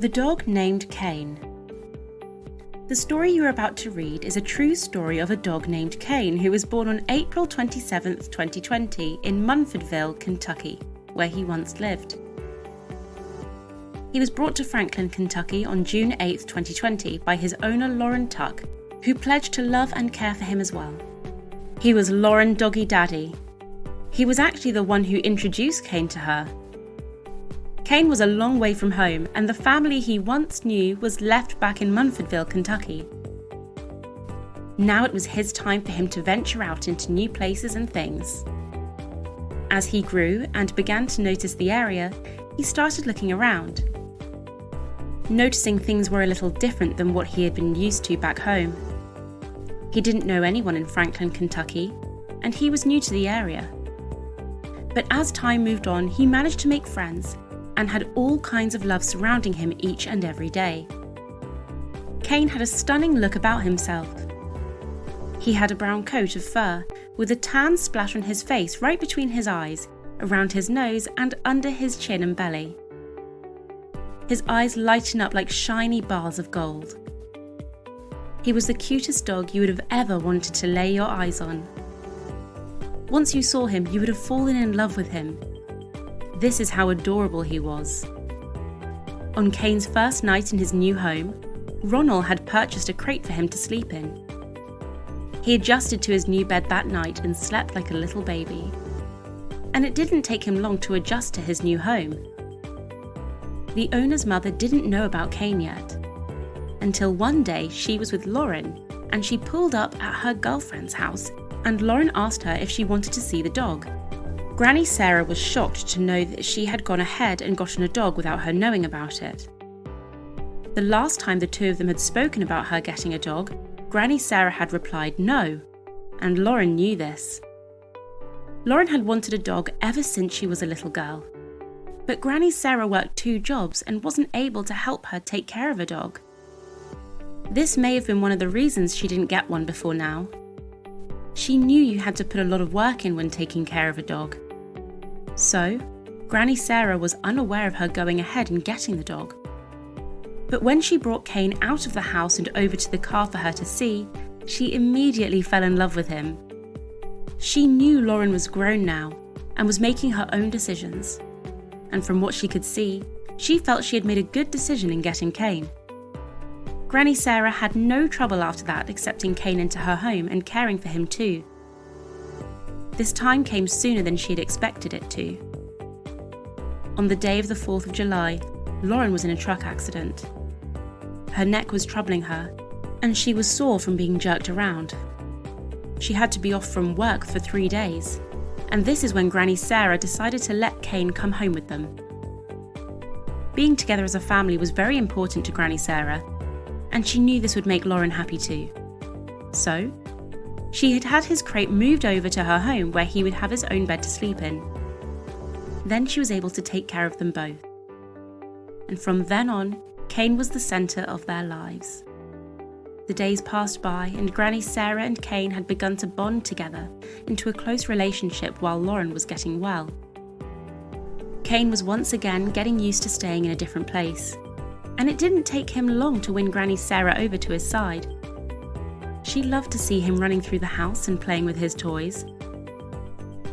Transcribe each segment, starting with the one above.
The dog named Kane. The story you're about to read is a true story of a dog named Kane who was born on April 27, 2020 in Munfordville, Kentucky, where he once lived. He was brought to Franklin, Kentucky on June 8, 2020 by his owner Lauren Tuck, who pledged to love and care for him as well. He was Lauren Doggy Daddy. He was actually the one who introduced Kane to her. Kane was a long way from home, and the family he once knew was left back in Munfordville, Kentucky. Now it was his time for him to venture out into new places and things. As he grew and began to notice the area, he started looking around, noticing things were a little different than what he had been used to back home. He didn't know anyone in Franklin, Kentucky, and he was new to the area. But as time moved on, he managed to make friends and had all kinds of love surrounding him each and every day. Kane had a stunning look about himself. He had a brown coat of fur with a tan splash on his face right between his eyes, around his nose and under his chin and belly. His eyes lighten up like shiny bars of gold. He was the cutest dog you would have ever wanted to lay your eyes on. Once you saw him, you would have fallen in love with him. This is how adorable he was. On Kane's first night in his new home, Ronald had purchased a crate for him to sleep in. He adjusted to his new bed that night and slept like a little baby. And it didn't take him long to adjust to his new home. The owner's mother didn't know about Kane yet, until one day she was with Lauren and she pulled up at her girlfriend's house, and Lauren asked her if she wanted to see the dog. Granny Sarah was shocked to know that she had gone ahead and gotten a dog without her knowing about it. The last time the two of them had spoken about her getting a dog, Granny Sarah had replied no, and Lauren knew this. Lauren had wanted a dog ever since she was a little girl, but Granny Sarah worked 2 jobs and wasn't able to help her take care of a dog. This may have been one of the reasons she didn't get one before now. She knew you had to put a lot of work in when taking care of a dog. So, Granny Sarah was unaware of her going ahead and getting the dog. But when she brought Kane out of the house and over to the car for her to see, she immediately fell in love with him. She knew Lauren was grown now and was making her own decisions. And from what she could see, she felt she had made a good decision in getting Kane. Granny Sarah had no trouble after that accepting Kane into her home and caring for him too. This time came sooner than she had expected it to. On the day of the 4th of July, Lauren was in a truck accident. Her neck was troubling her, and she was sore from being jerked around. She had to be off from work for 3 days, and this is when Granny Sarah decided to let Kane come home with them. Being together as a family was very important to Granny Sarah, and she knew this would make Lauren happy too. So, she had his crate moved over to her home where he would have his own bed to sleep in. Then she was able to take care of them both. And from then on, Kane was the centre of their lives. The days passed by and Granny Sarah and Kane had begun to bond together into a close relationship while Lauren was getting well. Kane was once again getting used to staying in a different place, and it didn't take him long to win Granny Sarah over to his side. She loved to see him running through the house and playing with his toys.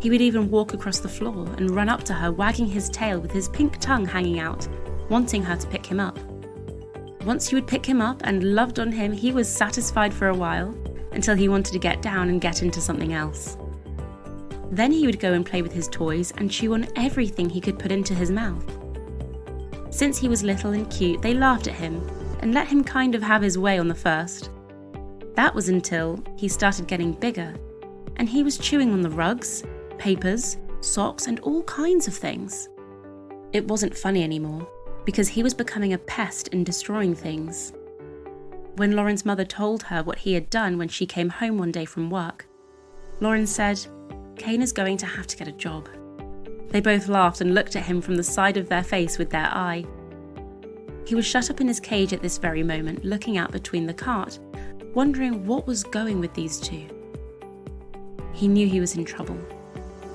He would even walk across the floor and run up to her, wagging his tail with his pink tongue hanging out, wanting her to pick him up. Once he would pick him up and loved on him, he was satisfied for a while, until he wanted to get down and get into something else. Then he would go and play with his toys and chew on everything he could put into his mouth. Since he was little and cute, they laughed at him and let him kind of have his way on the first. That was until he started getting bigger, and he was chewing on the rugs, papers, socks, and all kinds of things. It wasn't funny anymore, because he was becoming a pest and destroying things. When Lauren's mother told her what he had done when she came home one day from work, Lauren said, "Kane is going to have to get a job." They both laughed and looked at him from the side of their face with their eye. He was shut up in his cage at this very moment, looking out between the cart, wondering what was going with these two. He knew he was in trouble.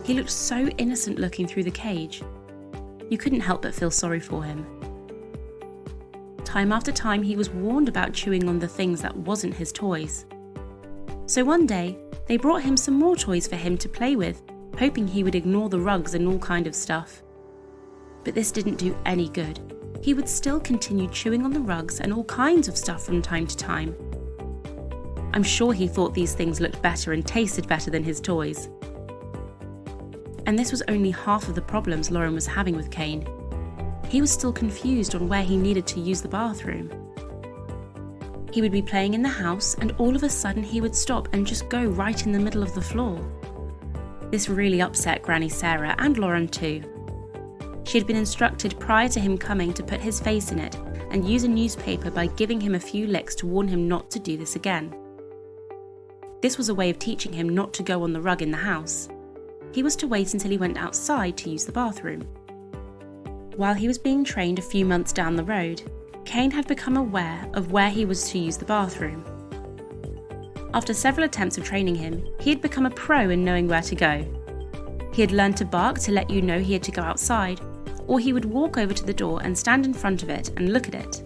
He looked so innocent looking through the cage. You couldn't help but feel sorry for him. time after time he was warned about chewing on the things that wasn't his toys. So one day, they brought him some more toys for him to play with, hoping he would ignore the rugs and all kind of stuff. But this didn't do any good. He would still continue chewing on the rugs and all kinds of stuff from time to time. I'm sure he thought these things looked better and tasted better than his toys. And this was only half of the problems Lauren was having with Kane. He was still confused on where he needed to use the bathroom. He would be playing in the house and all of a sudden he would stop and just go right in the middle of the floor. This really upset Granny Sarah and Lauren too. She had been instructed prior to him coming to put his face in it and use a newspaper by giving him a few licks to warn him not to do this again. This was a way of teaching him not to go on the rug in the house. He was to wait until he went outside to use the bathroom. While he was being trained a few months down the road, Kane had become aware of where he was to use the bathroom. After several attempts of training him, he had become a pro in knowing where to go. He had learned to bark to let you know he had to go outside, or he would walk over to the door and stand in front of it and look at it.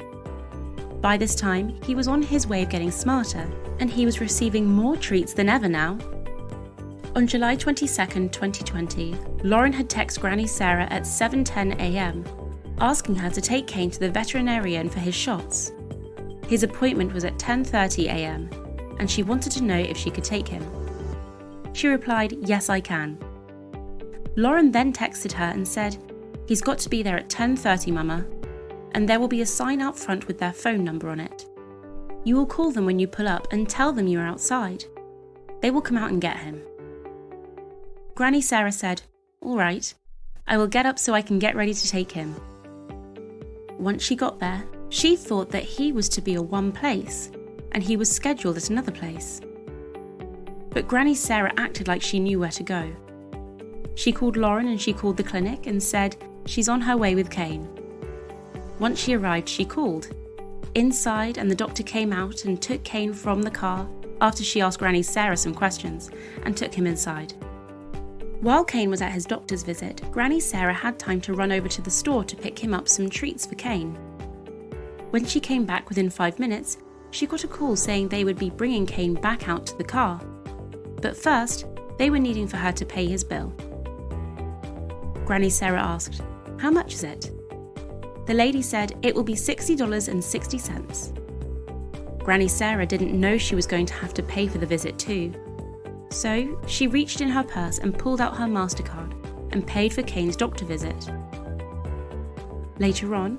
By this time, he was on his way of getting smarter, and he was receiving more treats than ever now. On July 22nd, 2020, Lauren had texted Granny Sarah at 7:10 a.m, asking her to take Kane to the veterinarian for his shots. His appointment was at 10:30 a.m, and she wanted to know if she could take him. She replied, "Yes, I can." Lauren then texted her and said, "He's got to be there at 10:30, Mama, and there will be a sign out front with their phone number on it. You will call them when you pull up and tell them you are outside. They will come out and get him." Granny Sarah said, "All right, I will get up so I can get ready to take him." Once she got there, she thought that he was to be at one place, and he was scheduled at another place. But Granny Sarah acted like she knew where to go. She called Lauren and she called the clinic and said she's on her way with Kane. Once she arrived, she called inside and the doctor came out and took Kane from the car after she asked Granny Sarah some questions and took him inside. While Kane was at his doctor's visit, Granny Sarah had time to run over to the store to pick him up some treats for Kane. When she came back within 5 minutes, she got a call saying they would be bringing Kane back out to the car. But first, they were needing for her to pay his bill. Granny Sarah asked, "How much is it?" The lady said it will be $60.60. Granny Sarah didn't know she was going to have to pay for the visit too. So she reached in her purse and pulled out her MasterCard and paid for Kane's doctor visit. Later on,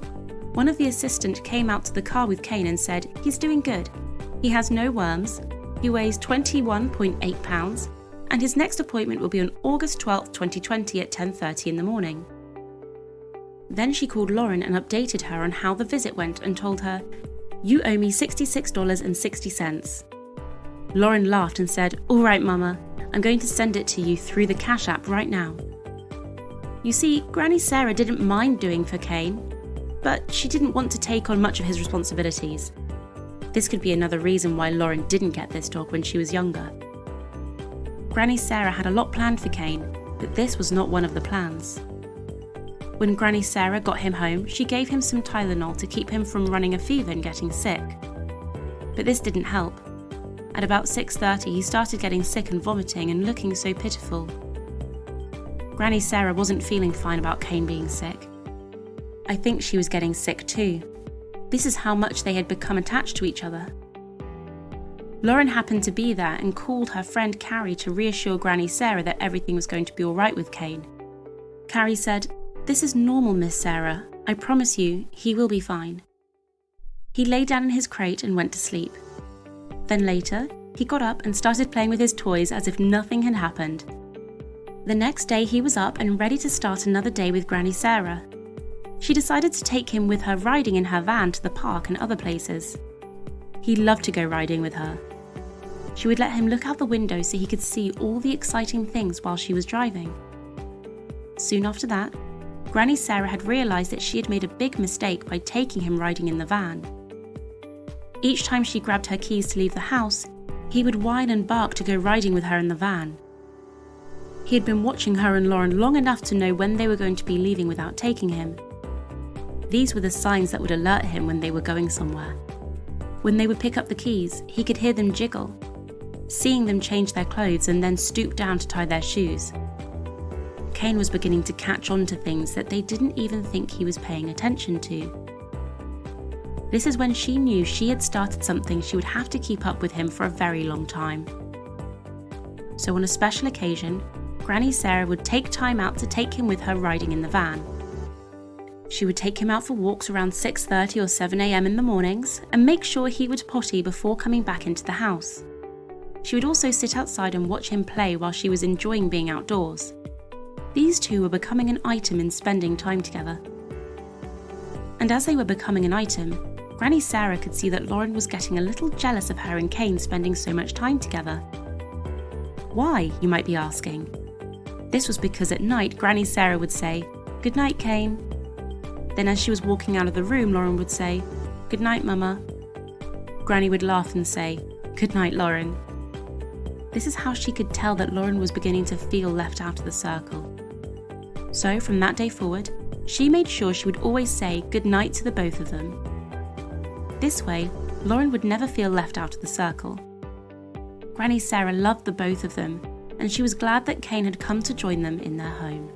one of the assistants came out to the car with Kane and said he's doing good. He has no worms, he weighs 21.8 pounds, and his next appointment will be on August 12th, 2020 at 10:30 in the morning. Then she called Lauren and updated her on how the visit went and told her, "You owe me $66.60. Lauren laughed and said, "All right, Mama, I'm going to send it to you through the Cash App right now." You see, Granny Sarah didn't mind doing for Kane, but she didn't want to take on much of his responsibilities. This could be another reason why Lauren didn't get this dog when she was younger. Granny Sarah had a lot planned for Kane, but this was not one of the plans. When Granny Sarah got him home, she gave him some Tylenol to keep him from running a fever and getting sick. But this didn't help. At about 6:30, he started getting sick and vomiting and looking so pitiful. Granny Sarah wasn't feeling fine about Kane being sick. I think she was getting sick too. This is how much they had become attached to each other. Lauren happened to be there and called her friend Carrie to reassure Granny Sarah that everything was going to be all right with Kane. Carrie said, "This is normal, Miss Sarah. I promise you, he will be fine." He lay down in his crate and went to sleep. Then later, he got up and started playing with his toys as if nothing had happened. The next day he was up and ready to start another day with Granny Sarah. She decided to take him with her riding in her van to the park and other places. He loved to go riding with her. She would let him look out the window so he could see all the exciting things while she was driving. Soon after that, Granny Sarah had realised that she had made a big mistake by taking him riding in the van. Each time she grabbed her keys to leave the house, he would whine and bark to go riding with her in the van. He had been watching her and Lauren long enough to know when they were going to be leaving without taking him. These were the signs that would alert him when they were going somewhere. When they would pick up the keys, he could hear them jiggle, seeing them change their clothes and then stoop down to tie their shoes. Kane was beginning to catch on to things that they didn't even think he was paying attention to. This is when she knew she had started something she would have to keep up with him for a very long time. So on a special occasion, Granny Sarah would take time out to take him with her riding in the van. She would take him out for walks around 6:30 or 7 a.m. in the mornings and make sure he would potty before coming back into the house. She would also sit outside and watch him play while she was enjoying being outdoors. These two were becoming an item in spending time together. And as they were becoming an item, Granny Sarah could see that Lauren was getting a little jealous of her and Kane spending so much time together. Why, you might be asking? This was because at night Granny Sarah would say, "Good night, Kane." Then as she was walking out of the room, Lauren would say, "Good night, Mama." Granny would laugh and say, "Good night, Lauren." This is how she could tell that Lauren was beginning to feel left out of the circle. So from that day forward, she made sure she would always say good night to the both of them. This way, Lauren would never feel left out of the circle. Granny Sarah loved the both of them, and she was glad that Kane had come to join them in their home.